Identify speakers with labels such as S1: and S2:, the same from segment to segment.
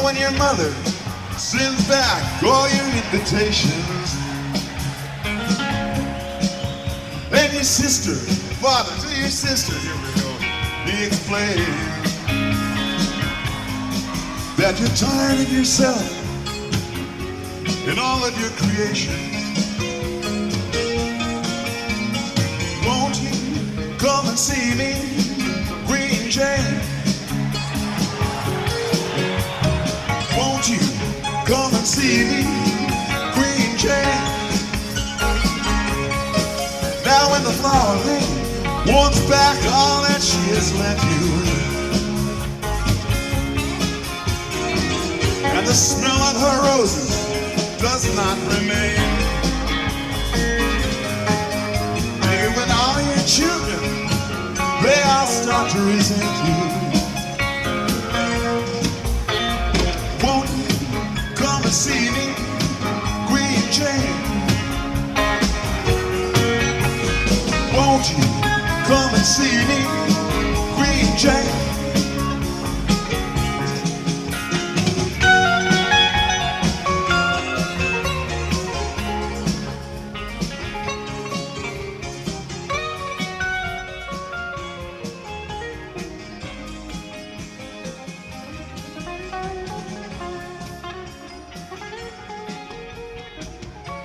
S1: Now when your mother sends back all your invitations, and your sister, father, to your sister, here we go, he explains that you're tired of yourself and all of your creations. Won't you come and see me, Green Jane? Won't you come and see me, Green Jane? Now when the flower lady wants back all that she has left you, and the smell of her roses does not remain, maybe when all your children, they all start to resent you. Won't you come and see me, Green Jane? Won't you come and see me, Green Jane?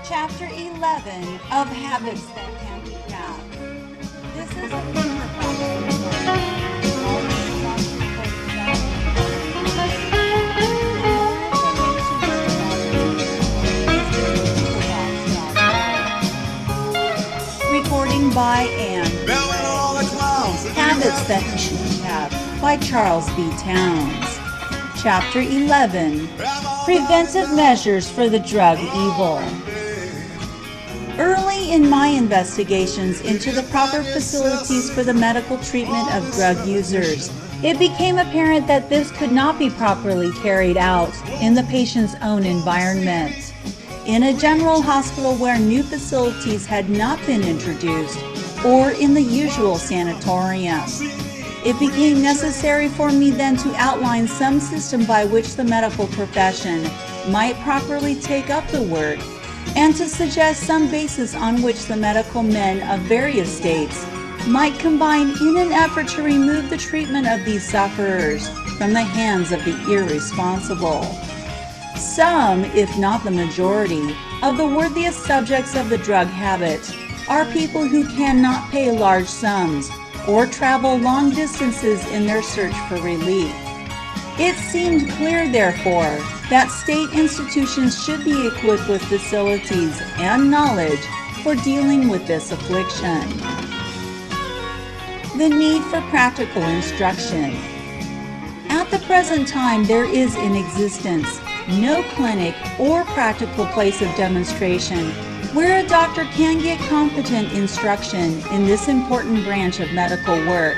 S2: Chapter 11 of Habits That Handicap. This is a paper Recording by Anne. Habits That Handicap by Charles B. Towns. Chapter 11. Preventive Measures for the Drug Evil. Early in my investigations into the proper facilities for the medical treatment of drug users, it became apparent that this could not be properly carried out in the patient's own environment. In a general hospital where new facilities had not been introduced, or in the usual sanatorium, it became necessary for me then to outline some system by which the medical profession might properly take up the work, and to suggest some basis on which the medical men of various states might combine in an effort to remove the treatment of these sufferers from the hands of the irresponsible. Some, if not the majority, of the worthiest subjects of the drug habit are people who cannot pay large sums or travel long distances in their search for relief. It seemed clear, therefore, that state institutions should be equipped with facilities and knowledge for dealing with this affliction. The need for practical instruction. At the present time, there is in existence no clinic or practical place of demonstration where a doctor can get competent instruction in this important branch of medical work.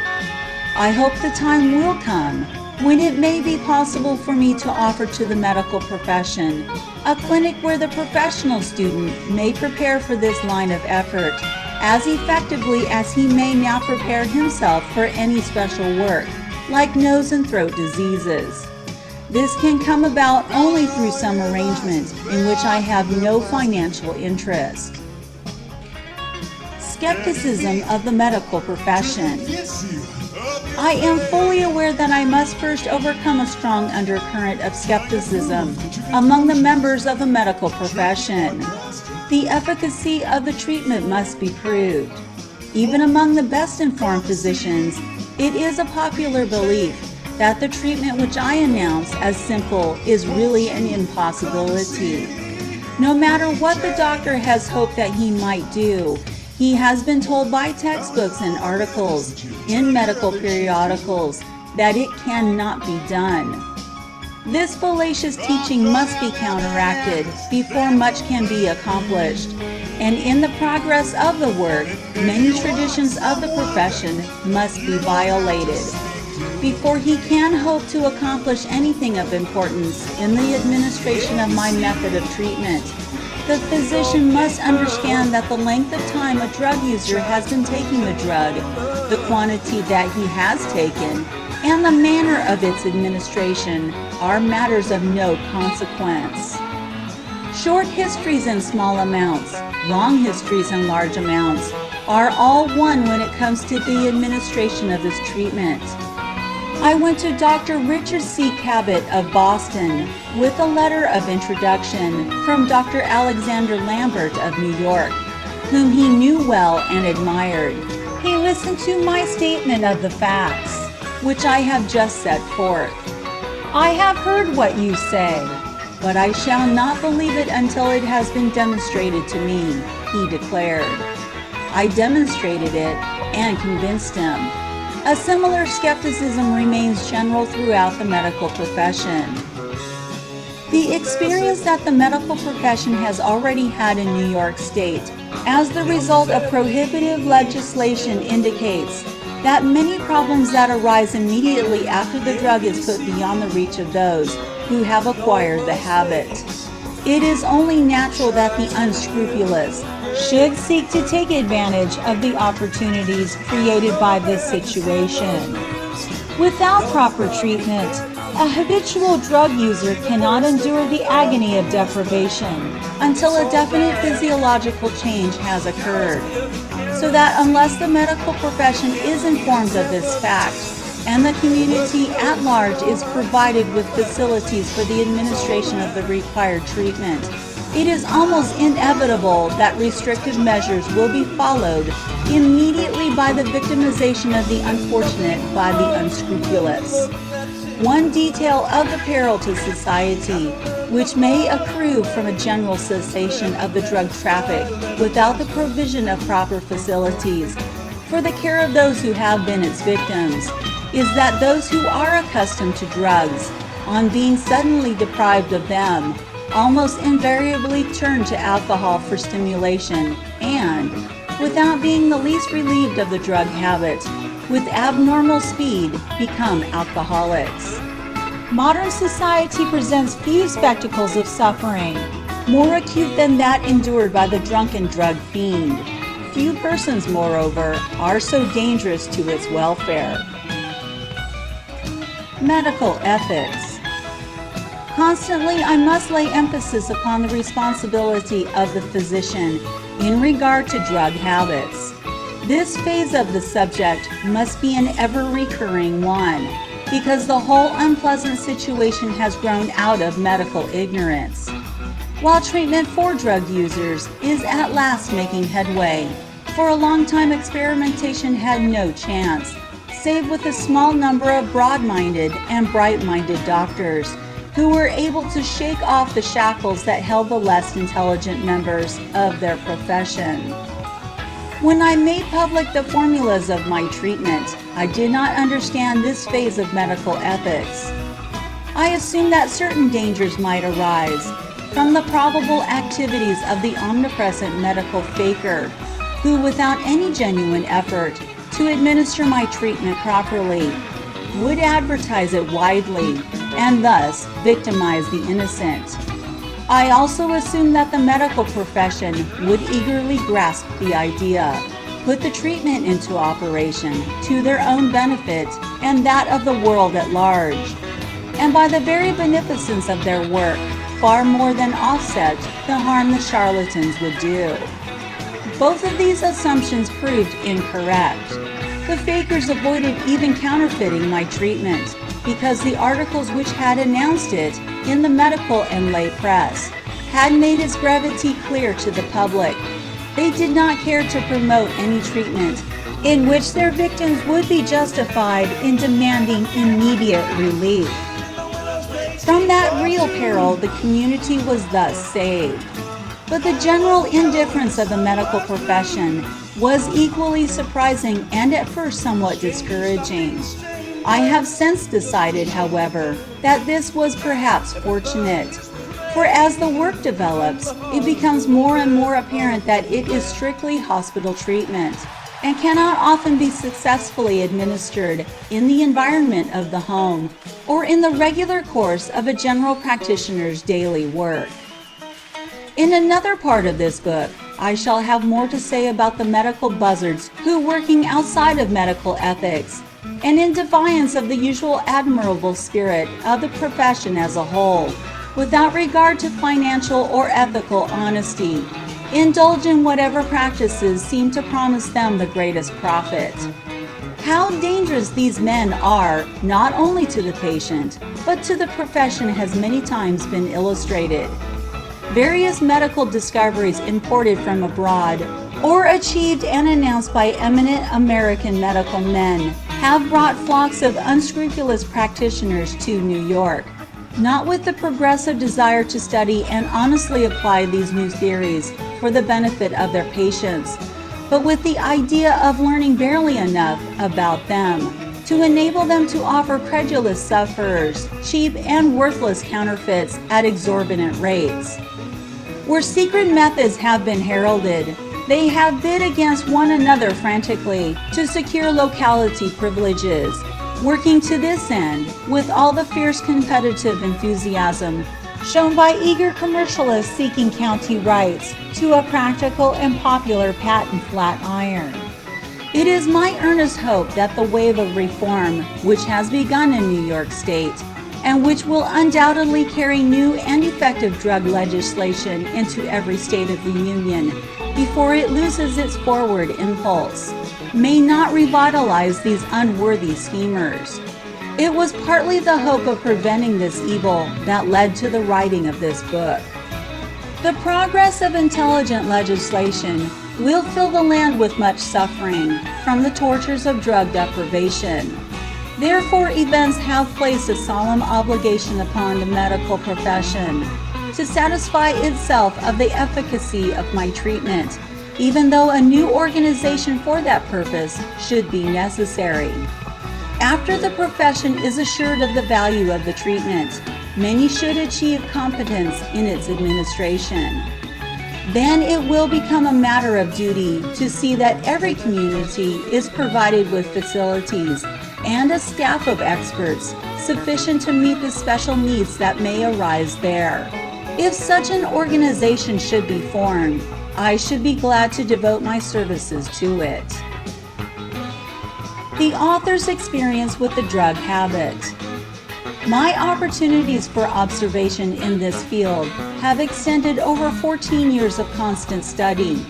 S2: I hope the time will come when it may be possible for me to offer to the medical profession a clinic where the professional student may prepare for this line of effort as effectively as he may now prepare himself for any special work, like nose and throat diseases. This can come about only through some arrangement in which I have no financial interest. Skepticism of the medical profession. I am fully aware that I must first overcome a strong undercurrent of skepticism among the members of the medical profession. The efficacy of the treatment must be proved. Even among the best informed physicians, it is a popular belief that the treatment which I announce as simple is really an impossibility. No matter what the doctor has hoped that he might do, he has been told by textbooks and articles in medical periodicals that it cannot be done. This fallacious teaching must be counteracted before much can be accomplished, and in the progress of the work, many traditions of the profession must be violated before he can hope to accomplish anything of importance in the administration of my method of treatment. The physician must understand that the length of time a drug user has been taking the drug, the quantity that he has taken, and the manner of its administration are matters of no consequence. Short histories in small amounts, long histories in large amounts, are all one when it comes to the administration of this treatment. I went to Dr. Richard C. Cabot of Boston with a letter of introduction from Dr. Alexander Lambert of New York, whom he knew well and admired. He listened to my statement of the facts, which I have just set forth. I have heard what you say, but I shall not believe it until it has been demonstrated to me, he declared. I demonstrated it and convinced him. A similar skepticism remains general throughout the medical profession. The experience that the medical profession has already had in New York State as the result of prohibitive legislation indicates that many problems that arise immediately after the drug is put beyond the reach of those who have acquired the habit. It is only natural that the unscrupulous should seek to take advantage of the opportunities created by this situation. Without proper treatment, a habitual drug user cannot endure the agony of deprivation until a definite physiological change has occurred. So that unless the medical profession is informed of this fact, and the community at large is provided with facilities for the administration of the required treatment, it is almost inevitable that restrictive measures will be followed immediately by the victimization of the unfortunate by the unscrupulous. One detail of the peril to society, which may accrue from a general cessation of the drug traffic without the provision of proper facilities for the care of those who have been its victims, is that those who are accustomed to drugs, on being suddenly deprived of them, almost invariably turn to alcohol for stimulation and, without being the least relieved of the drug habit, with abnormal speed become alcoholics. Modern society presents few spectacles of suffering more acute than that endured by the drunken drug fiend. Few persons, moreover, are so dangerous to its welfare. Medical ethics. Constantly, I must lay emphasis upon the responsibility of the physician in regard to drug habits. This phase of the subject must be an ever-recurring one, because the whole unpleasant situation has grown out of medical ignorance. While treatment for drug users is at last making headway, for a long time experimentation had no chance, save with a small number of broad-minded and bright-minded doctors who were able to shake off the shackles that held the less intelligent members of their profession. When I made public the formulas of my treatment, I did not understand this phase of medical ethics. I assumed that certain dangers might arise from the probable activities of the omnipresent medical faker, who, without any genuine effort to administer my treatment properly, would advertise it widely and thus victimize the innocent. I also assumed that the medical profession would eagerly grasp the idea, put the treatment into operation to their own benefit and that of the world at large, and by the very beneficence of their work, far more than offset the harm the charlatans would do. Both of these assumptions proved incorrect. The fakers avoided even counterfeiting my treatment because the articles which had announced it in the medical and lay press had made its brevity clear to the public. They did not care to promote any treatment in which their victims would be justified in demanding immediate relief. From that real peril, the community was thus saved. But the general indifference of the medical profession was equally surprising and at first somewhat discouraging. I have since decided, however, that this was perhaps fortunate, for as the work develops, it becomes more and more apparent that it is strictly hospital treatment and cannot often be successfully administered in the environment of the home or in the regular course of a general practitioner's daily work. In another part of this book, I shall have more to say about the medical buzzards who, working outside of medical ethics, and in defiance of the usual admirable spirit of the profession as a whole, without regard to financial or ethical honesty, indulge in whatever practices seem to promise them the greatest profit. How dangerous these men are, not only to the patient, but to the profession, has many times been illustrated. Various medical discoveries imported from abroad, or achieved and announced by eminent American medical men, have brought flocks of unscrupulous practitioners to New York, not with the progressive desire to study and honestly apply these new theories for the benefit of their patients, but with the idea of learning barely enough about them to enable them to offer credulous sufferers cheap and worthless counterfeits at exorbitant rates. Where secret methods have been heralded, they have bid against one another frantically to secure locality privileges, working to this end with all the fierce competitive enthusiasm shown by eager commercialists seeking county rights to a practical and popular patent flat iron. It is my earnest hope that the wave of reform which has begun in New York State, and which will undoubtedly carry new and effective drug legislation into every state of the Union before it loses its forward impulse, may not revitalize these unworthy schemers. It was partly the hope of preventing this evil that led to the writing of this book. The progress of intelligent legislation will fill the land with much suffering from the tortures of drug deprivation. Therefore, events have placed a solemn obligation upon the medical profession to satisfy itself of the efficacy of my treatment, even though a new organization for that purpose should be necessary. After the profession is assured of the value of the treatment, many should achieve competence in its administration. Then it will become a matter of duty to see that every community is provided with facilities and a staff of experts sufficient to meet the special needs that may arise there. If such an organization should be formed, I should be glad to devote my services to it. The author's experience with the drug habit. My opportunities for observation in this field have extended over 14 years of constant study.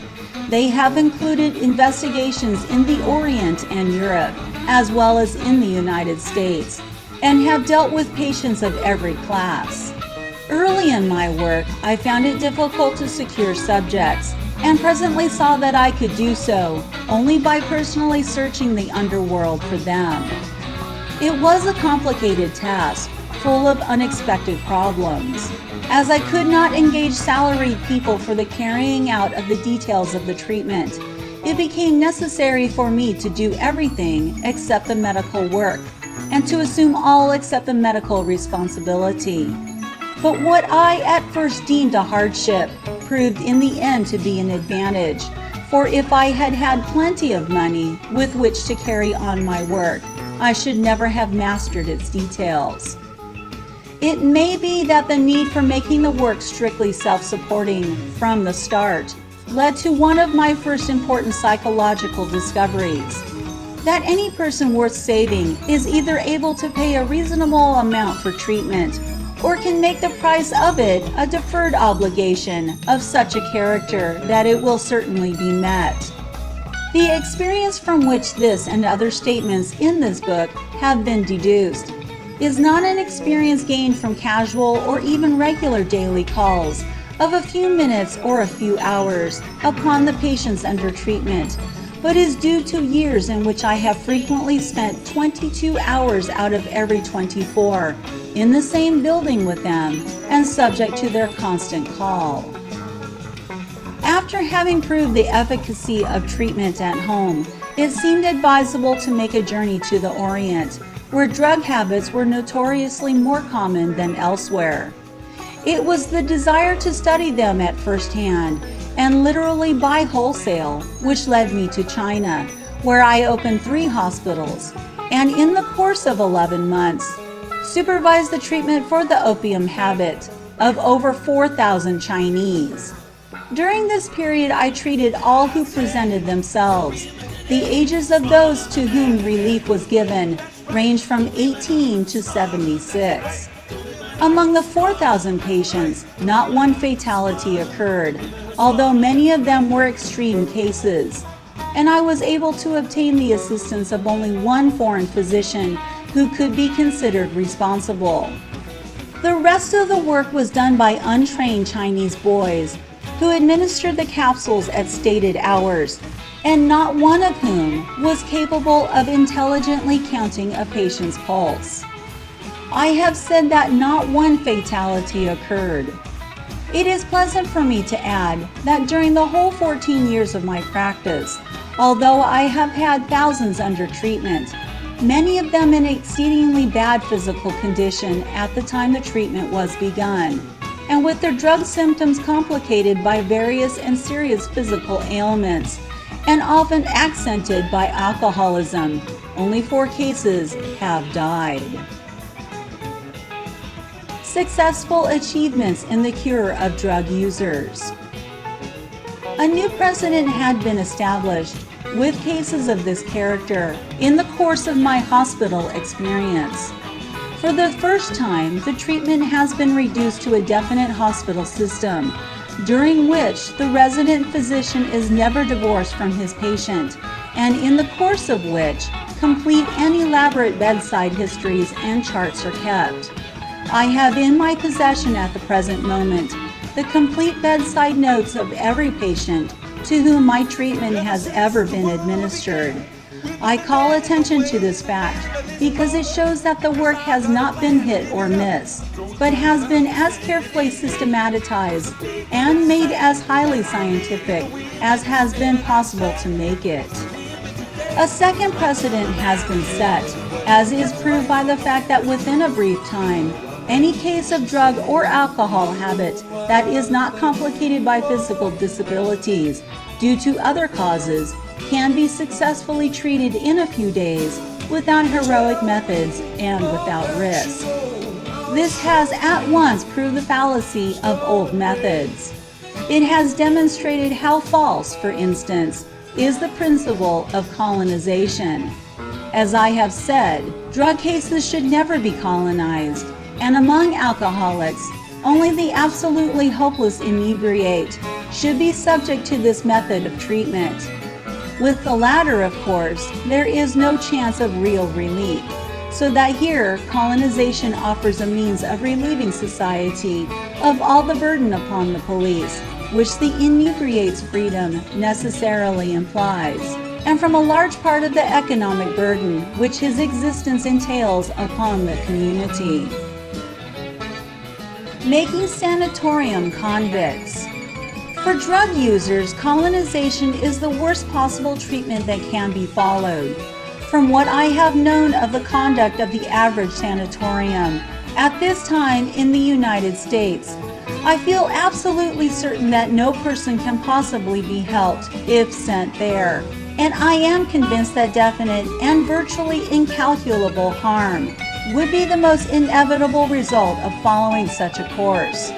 S2: They have included investigations in the Orient and Europe, as well as in the United States, and have dealt with patients of every class. Early in my work, I found it difficult to secure subjects, and presently saw that I could do so only by personally searching the underworld for them. It was a complicated task, full of unexpected problems. As I could not engage salaried people for the carrying out of the details of the treatment, it became necessary for me to do everything except the medical work, and to assume all except the medical responsibility. But what I at first deemed a hardship proved in the end to be an advantage, for if I had had plenty of money with which to carry on my work, I should never have mastered its details. It may be that the need for making the work strictly self-supporting from the start led to one of my first important psychological discoveries, that any person worth saving is either able to pay a reasonable amount for treatment or can make the price of it a deferred obligation of such a character that it will certainly be met. The experience from which this and other statements in this book have been deduced is not an experience gained from casual or even regular daily calls of a few minutes or a few hours upon the patients under treatment, but is due to years in which I have frequently spent 22 hours out of every 24 in the same building with them and subject to their constant call. After having proved the efficacy of treatment at home, it seemed advisable to make a journey to the Orient, where drug habits were notoriously more common than elsewhere. It was the desire to study them at first hand and literally buy wholesale which led me to China, where I opened 3 hospitals, and in the course of 11 months, supervised the treatment for the opium habit of over 4,000 Chinese. During this period, I treated all who presented themselves. The ages of those to whom relief was given ranged from 18 to 76. Among the 4,000 patients, not one fatality occurred, although many of them were extreme cases. And I was able to obtain the assistance of only one foreign physician who could be considered responsible. The rest of the work was done by untrained Chinese boys who administered the capsules at stated hours, and not one of whom was capable of intelligently counting a patient's pulse. I have said that not one fatality occurred. It is pleasant for me to add that during the whole 14 years of my practice, although I have had thousands under treatment, many of them in exceedingly bad physical condition at the time the treatment was begun, and with their drug symptoms complicated by various and serious physical ailments, and often accented by alcoholism, only 4 cases have died. Successful achievements in the cure of drug users. A new precedent had been established with cases of this character in the course of my hospital experience. For the first time, the treatment has been reduced to a definite hospital system, during which the resident physician is never divorced from his patient, and in the course of which complete and elaborate bedside histories and charts are kept. I have in my possession at the present moment the complete bedside notes of every patient to whom my treatment has ever been administered. I call attention to this fact because it shows that the work has not been hit or miss, but has been as carefully systematized and made as highly scientific as has been possible to make it. A second precedent has been set, as is proved by the fact that within a brief time, any case of drug or alcohol habit that is not complicated by physical disabilities due to other causes can be successfully treated in a few days without heroic methods and without risk. This has at once proved the fallacy of old methods. It has demonstrated how false, for instance, is the principle of colonization. As I have said, drug cases should never be colonized, and among alcoholics, only the absolutely hopeless inebriate should be subject to this method of treatment. With the latter, of course, there is no chance of real relief, so that here colonization offers a means of relieving society of all the burden upon the police, which the inebriate's freedom necessarily implies, and from a large part of the economic burden which his existence entails upon the community. Making sanatorium convicts. For drug users, colonization is the worst possible treatment that can be followed. From what I have known of the conduct of the average sanatorium at this time in the United States, I feel absolutely certain that no person can possibly be helped if sent there, and I am convinced that definite and virtually incalculable harm would be the most inevitable result of following such a course.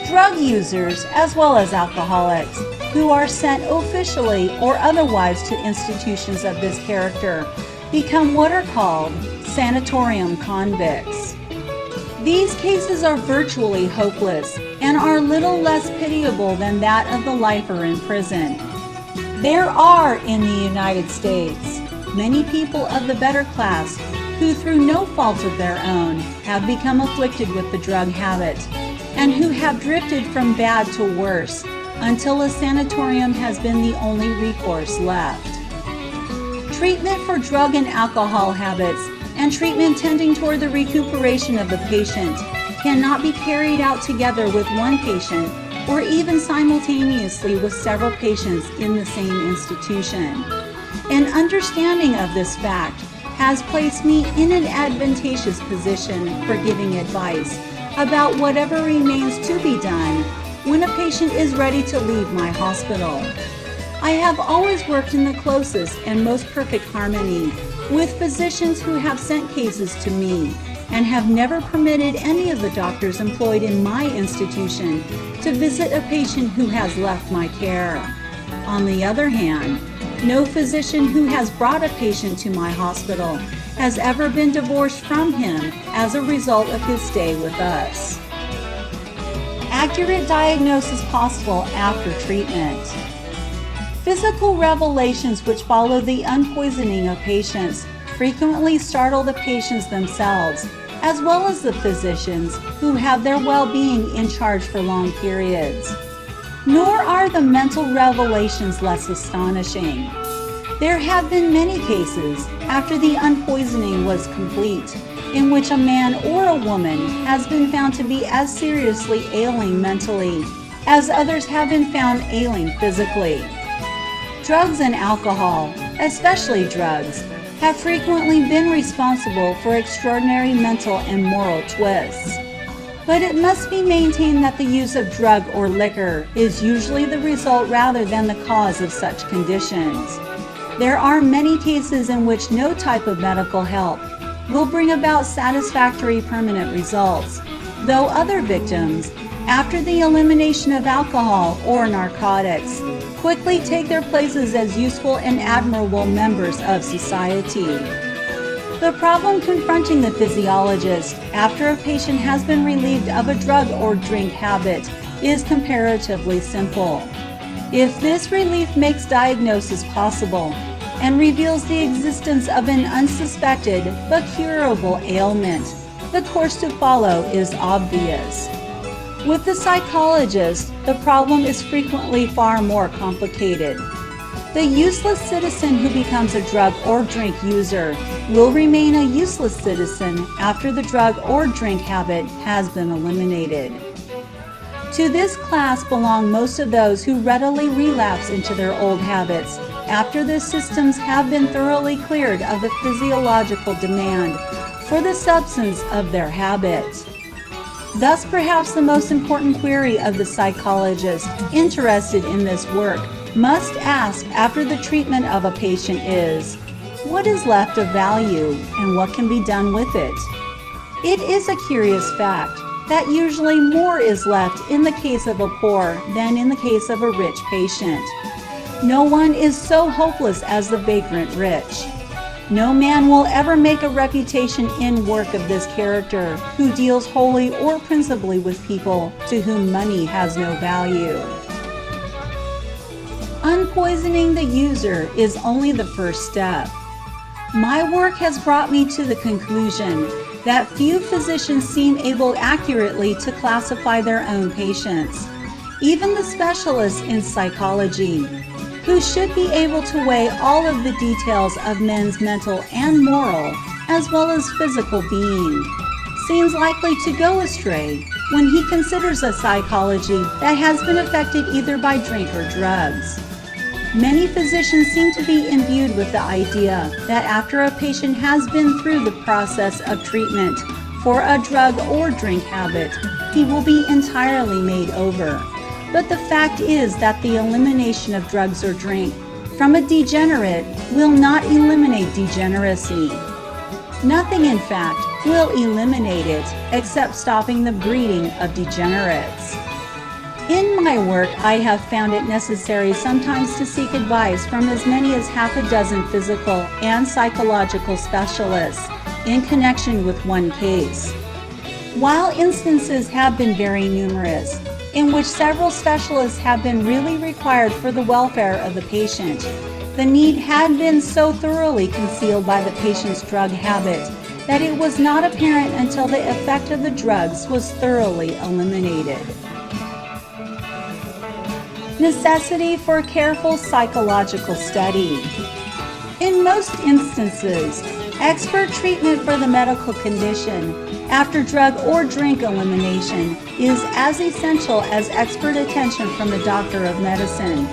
S2: Drug users, as well as alcoholics, who are sent officially or otherwise to institutions of this character, become what are called sanatorium convicts. These cases are virtually hopeless and are little less pitiable than that of the lifer in prison. There are in the United States many people of the better class who through no fault of their own have become afflicted with the drug habit, and who have drifted from bad to worse until a sanatorium has been the only recourse left. Treatment for drug and alcohol habits and treatment tending toward the recuperation of the patient cannot be carried out together with one patient or even simultaneously with several patients in the same institution. An understanding of this fact has placed me in an advantageous position for giving advice about whatever remains to be done when a patient is ready to leave my hospital. I have always worked in the closest and most perfect harmony with physicians who have sent cases to me, and have never permitted any of the doctors employed in my institution to visit a patient who has left my care. On the other hand, no physician who has brought a patient to my hospital has ever been divorced from him as a result of his stay with us. Accurate diagnosis possible after treatment. Physical revelations which follow the unpoisoning of patients frequently startle the patients themselves, as well as the physicians who have their well-being in charge for long periods. Nor are the mental revelations less astonishing. There have been many cases, after the unpoisoning was complete, in which a man or a woman has been found to be as seriously ailing mentally as others have been found ailing physically. Drugs and alcohol, especially drugs, have frequently been responsible for extraordinary mental and moral twists. But it must be maintained that the use of drug or liquor is usually the result rather than the cause of such conditions. There are many cases in which no type of medical help will bring about satisfactory permanent results, though other victims, after the elimination of alcohol or narcotics, quickly take their places as useful and admirable members of society. The problem confronting the physiologist after a patient has been relieved of a drug or drink habit is comparatively simple. If this relief makes diagnosis possible and reveals the existence of an unsuspected but curable ailment, the course to follow is obvious. With the psychologist, the problem is frequently far more complicated. The useless citizen who becomes a drug or drink user will remain a useless citizen after the drug or drink habit has been eliminated. To this class belong most of those who readily relapse into their old habits after the systems have been thoroughly cleared of the physiological demand for the substance of their habit. Thus, perhaps the most important query of the psychologist interested in this work must ask after the treatment of a patient is, what is left of value and what can be done with it? It is a curious fact that usually more is left in the case of a poor than in the case of a rich patient. No one is so hopeless as the vagrant rich. No man will ever make a reputation in work of this character who deals wholly or principally with people to whom money has no value. Unpoisoning the user is only the first step. My work has brought me to the conclusion that few physicians seem able accurately to classify their own patients. Even the specialists in psychology, who should be able to weigh all of the details of men's mental and moral, as well as physical being, seems likely to go astray when he considers a psychology that has been affected either by drink or drugs. Many physicians seem to be imbued with the idea that after a patient has been through the process of treatment for a drug or drink habit, he will be entirely made over. But the fact is that the elimination of drugs or drink from a degenerate will not eliminate degeneracy. Nothing, in fact, will eliminate it except stopping the breeding of degenerates. In my work, I have found it necessary sometimes to seek advice from as many as half a dozen physical and psychological specialists in connection with one case. While instances have been very numerous, in which several specialists have been really required for the welfare of the patient, the need had been so thoroughly concealed by the patient's drug habit that it was not apparent until the effect of the drugs was thoroughly eliminated. Necessity for careful psychological study. In most instances, expert treatment for the medical condition after drug or drink elimination is as essential as expert attention from the doctor of medicine,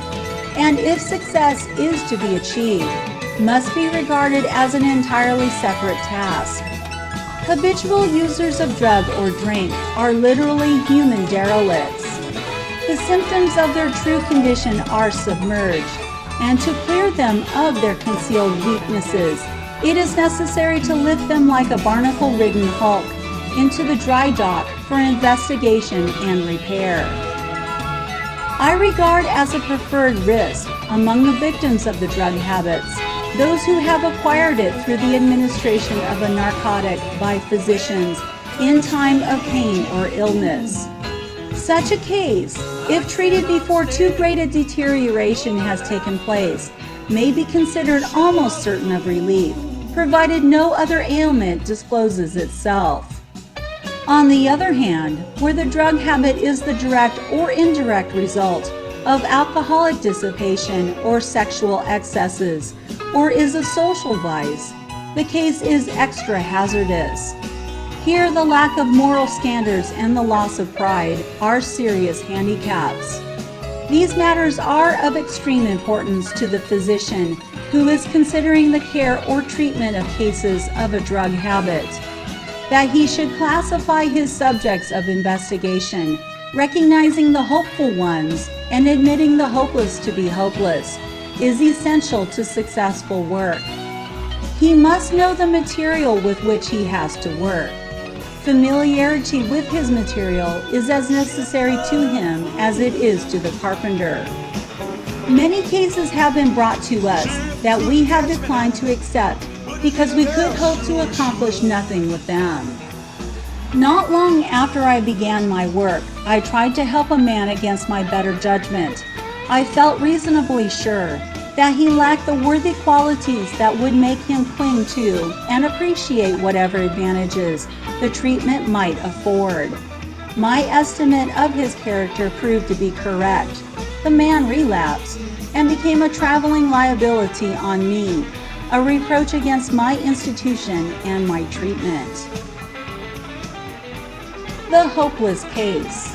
S2: and if success is to be achieved, must be regarded as an entirely separate task. Habitual users of drug or drink are literally human derelicts. The symptoms of their true condition are submerged, and to clear them of their concealed weaknesses It is necessary to lift them like a barnacle-ridden hulk into the dry dock for investigation and repair. I regard as a preferred risk among the victims of the drug habits those who have acquired it through the administration of a narcotic by physicians in time of pain or illness. Such a case, if treated before too great a deterioration has taken place, may be considered almost certain of relief, provided no other ailment discloses itself. On the other hand, where the drug habit is the direct or indirect result of alcoholic dissipation or sexual excesses, or is a social vice, the case is extra hazardous. Here, the lack of moral standards and the loss of pride are serious handicaps. These matters are of extreme importance to the physician who is considering the care or treatment of cases of a drug habit. That he should classify his subjects of investigation, recognizing the hopeful ones and admitting the hopeless to be hopeless, is essential to successful work. He must know the material with which he has to work. Familiarity with his material is as necessary to him as it is to the carpenter. Many cases have been brought to us that we have declined to accept because we could hope to accomplish nothing with them. Not long after I began my work, I tried to help a man against my better judgment. I felt reasonably sure that he lacked the worthy qualities that would make him cling to and appreciate whatever advantages the treatment might afford. My estimate of his character proved to be correct. The man relapsed and became a traveling liability on me, a reproach against my institution and my treatment. The hopeless case.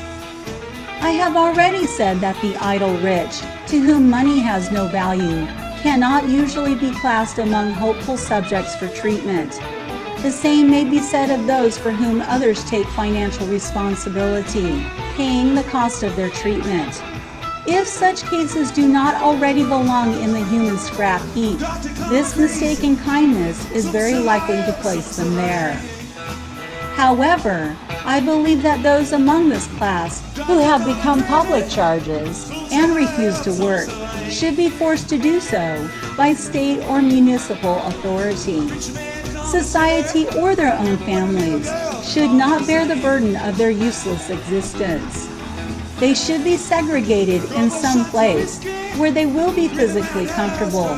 S2: I have already said that the idle rich, to whom money has no value, cannot usually be classed among hopeful subjects for treatment. The same may be said of those for whom others take financial responsibility, paying the cost of their treatment. If such cases do not already belong in the human scrap heap, this mistaken kindness is very likely to place them there. However, I believe that those among this class who have become public charges and refuse to work should be forced to do so by state or municipal authority. Society or their own families should not bear the burden of their useless existence. They should be segregated in some place where they will be physically comfortable,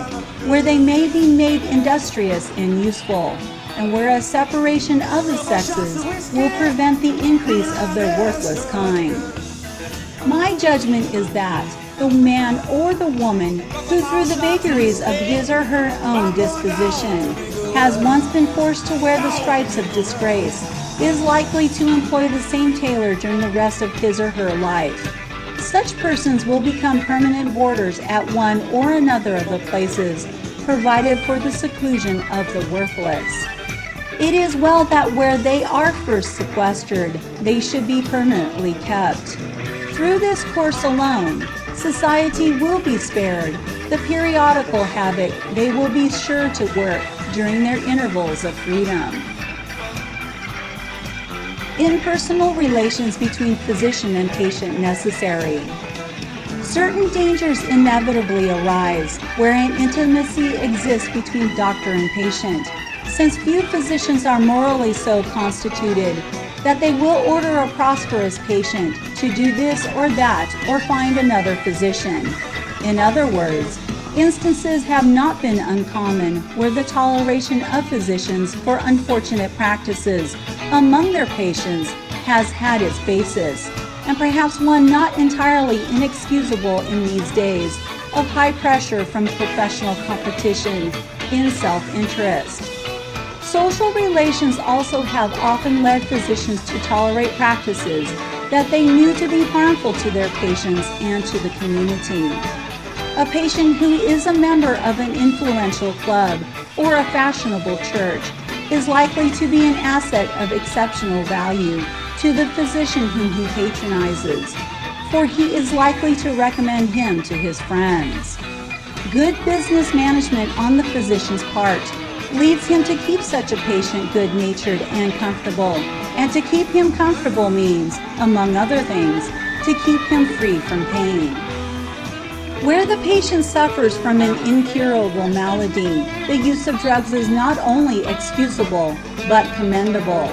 S2: where they may be made industrious and useful, and where a separation of the sexes will prevent the increase of their worthless kind. My judgment is that the man or the woman who through the vagaries of his or her own disposition has once been forced to wear the stripes of disgrace is likely to employ the same tailor during the rest of his or her life. Such persons will become permanent boarders at one or another of the places provided for the seclusion of the worthless. It is well that where they are first sequestered, they should be permanently kept. Through this course alone, society will be spared the periodical havoc they will be sure to work during their intervals of freedom. Impersonal relations between physician and patient necessary. Certain dangers inevitably arise where an intimacy exists between doctor and patient, since few physicians are morally so constituted that they will order a prosperous patient to do this or that or find another physician. In other words, instances have not been uncommon where the toleration of physicians for unfortunate practices among their patients has had its basis, and perhaps one not entirely inexcusable in these days of high pressure from professional competition in self-interest. Social relations also have often led physicians to tolerate practices that they knew to be harmful to their patients and to the community. A patient who is a member of an influential club or a fashionable church is likely to be an asset of exceptional value to the physician whom he patronizes, for he is likely to recommend him to his friends. Good business management on the physician's part leads him to keep such a patient good-natured and comfortable. And to keep him comfortable means, among other things, to keep him free from pain. Where the patient suffers from an incurable malady, the use of drugs is not only excusable, but commendable.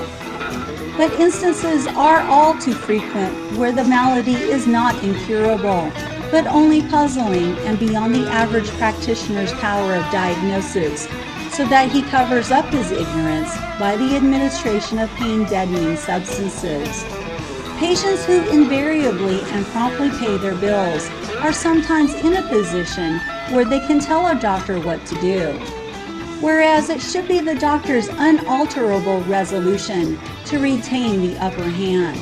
S2: But instances are all too frequent where the malady is not incurable, but only puzzling and beyond the average practitioner's power of diagnosis, so that he covers up his ignorance by the administration of pain-deadening substances. Patients who invariably and promptly pay their bills are sometimes in a position where they can tell a doctor what to do, whereas it should be the doctor's unalterable resolution to retain the upper hand.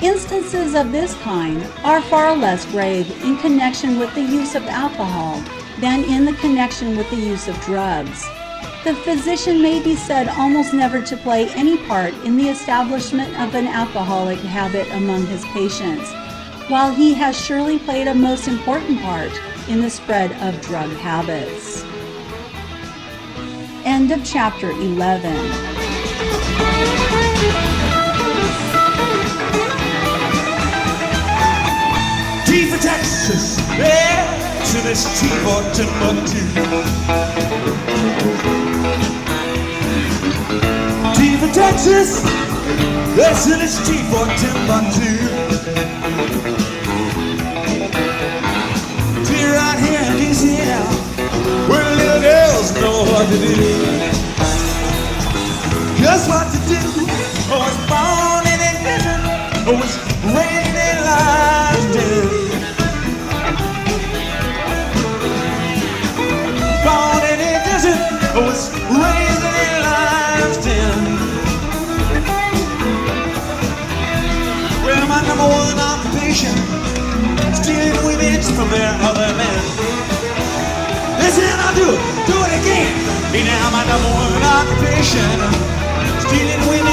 S2: Instances of this kind are far less grave in connection with the use of alcohol than in the connection with the use of drugs. The physician may be said almost never to play any part in the establishment of an alcoholic habit among his patients, while he has surely played a most important part in the spread of drug habits. End of chapter 11.
S1: T for Texas, yeah, to this T for Timbuktu. T for Texas, yes, to this T for Timbuktu. T right here in DC, where the little girls know what to do. Just what to do. Oh, it's born in a desert. Oh, it's raised in London. Born in a desert. Oh, it's raised in London. Well, my number one occupation, stealing women from their other men. Listen, I'll do it again. Hey, now my number one occupation, stealing women